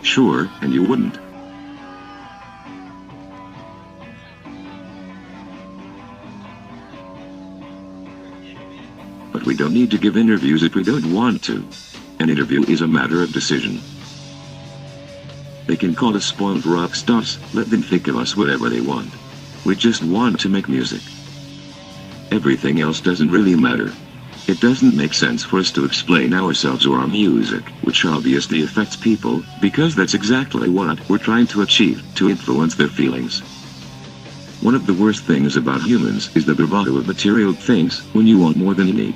Sure, and you wouldn't. But we don't need to give interviews if we don't want to. An interview is a matter of decision. They can call us spoiled rock stars, let them think of us whatever they want. We just want to make music. Everything else doesn't really matter. It doesn't make sense for us to explain ourselves or our music, which obviously affects people, because that's exactly what we're trying to achieve, to influence their feelings. One of the worst things about humans is the bravado of material things when you want more than you need.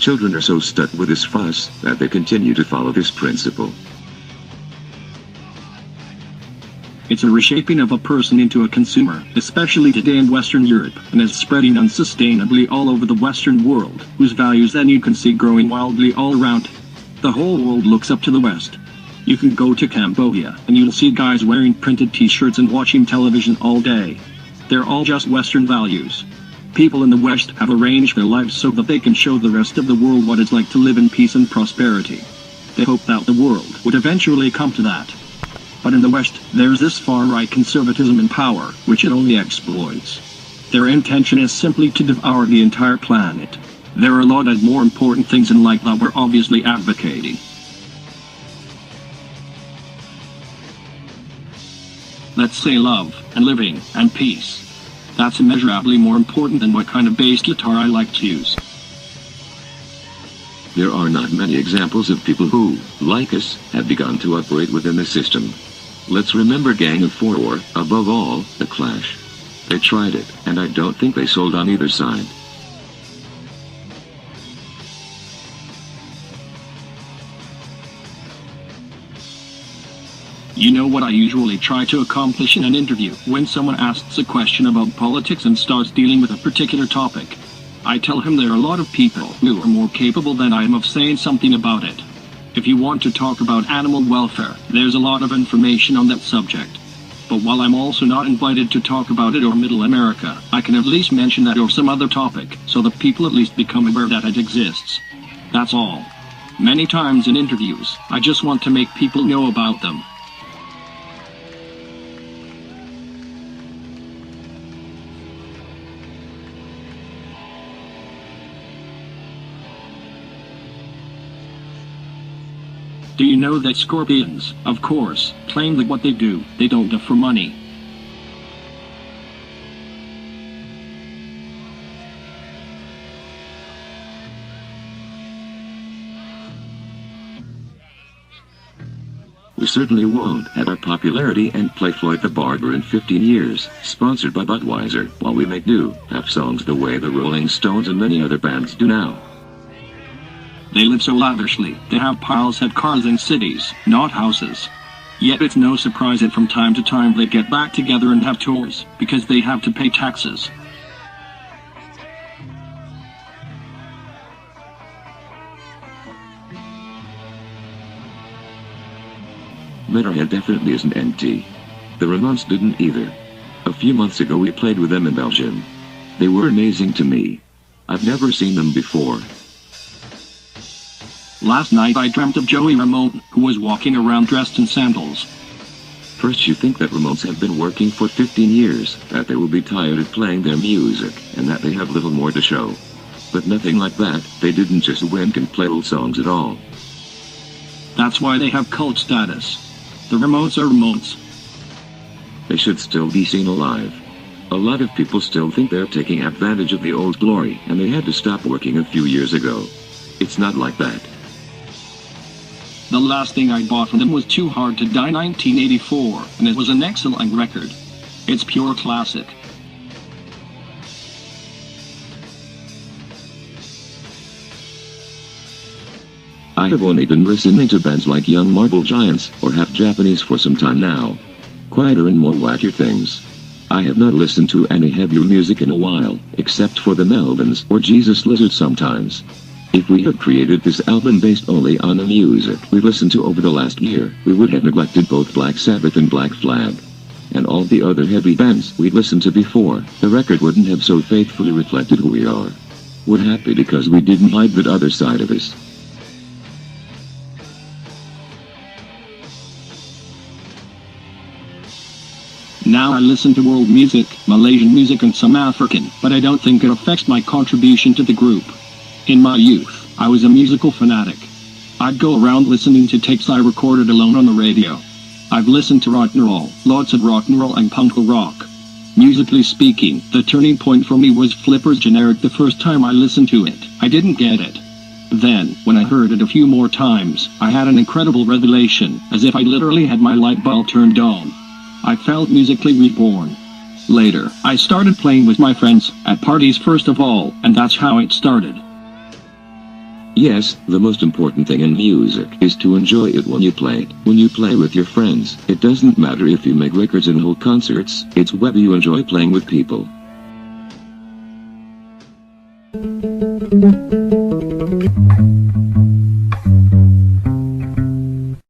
Children are so stuck with this fuss that they continue to follow this principle. It's a reshaping of a person into a consumer, especially today in Western Europe, and is spreading unsustainably all over the Western world, whose values then you can see growing wildly all around. The whole world looks up to the West. You can go to Cambodia, and you'll see guys wearing printed t-shirts and watching television all day. They're all just Western values. People in the West have arranged their lives so that they can show the rest of the world what it's like to live in peace and prosperity. They hope that the world would eventually come to that. But in the West, there's this far-right conservatism in power, which it only exploits. Their intention is simply to devour the entire planet. There are a lot of more important things in life that we're obviously advocating. Let's say love, and living, and peace. That's immeasurably more important than what kind of bass guitar I like to use. There are not many examples of people who, like us, have begun to operate within the system. Let's remember Gang of Four or, above all, The Clash. They tried it, and I don't think they sold on either side. You know what I usually try to accomplish in an interview when someone asks a question about politics and starts dealing with a particular topic? I tell him there are a lot of people who are more capable than I am of saying something about it. If you want to talk about animal welfare, there's a lot of information on that subject. But while I'm also not invited to talk about it or Middle America, I can at least mention that or some other topic, so that people at least become aware that it exists. That's all. Many times in interviews, I just want to make people know about them. Do you know that scorpions, of course, claim that what they do for money? We certainly won't have our popularity and play Floyd the Barber in 15 years, sponsored by Budweiser, while we make new pop songs the way the Rolling Stones and many other bands do now. They live so lavishly, they have piles of cars in cities, not houses. Yet it's no surprise that from time to time they get back together and have tours, because they have to pay taxes. Motorhead definitely isn't empty. The Ramones didn't either. A few months ago we played with them in Belgium. They were amazing to me. I've never seen them before. Last night I dreamt of Joey Ramone, who was walking around dressed in sandals. First you think that Ramones have been working for 15 years, that they will be tired of playing their music, and that they have little more to show. But nothing like that, they didn't just wink and play old songs at all. That's why they have cult status. The Ramones are Ramones. They should still be seen alive. A lot of people still think they're taking advantage of the old glory, and they had to stop working a few years ago. It's not like that. The last thing I bought from them was Too Hard to Die 1984, and it was an excellent record. It's pure classic. I have only been listening to bands like Young Marble Giants, or half Japanese for some time now. Quieter and more wackier things. I have not listened to any heavier music in a while, except for the Melvins or Jesus Lizard sometimes. If we had created this album based only on the music we listened to over the last year, we would have neglected both Black Sabbath and Black Flag. And all the other heavy bands we'd listened to before. The record wouldn't have so faithfully reflected who we are. We're happy because we didn't hide that other side of us. Now I listen to world music, Malaysian music and some African, but I don't think it affects my contribution to the group. In my youth, I was a musical fanatic. I'd go around listening to tapes I recorded alone on the radio. I've listened to rock and roll, lots of rock and roll and punk rock. Musically speaking, the turning point for me was Flipper's Generic the first time I listened to it. I didn't get it. Then, when I heard it a few more times, I had an incredible revelation, as if I literally had my light bulb turned on. I felt musically reborn. Later, I started playing with my friends, at parties first of all, and that's how it started. Yes, the most important thing in music is to enjoy it when you play. When you play with your friends, it doesn't matter if you make records and hold concerts, it's whether you enjoy playing with people.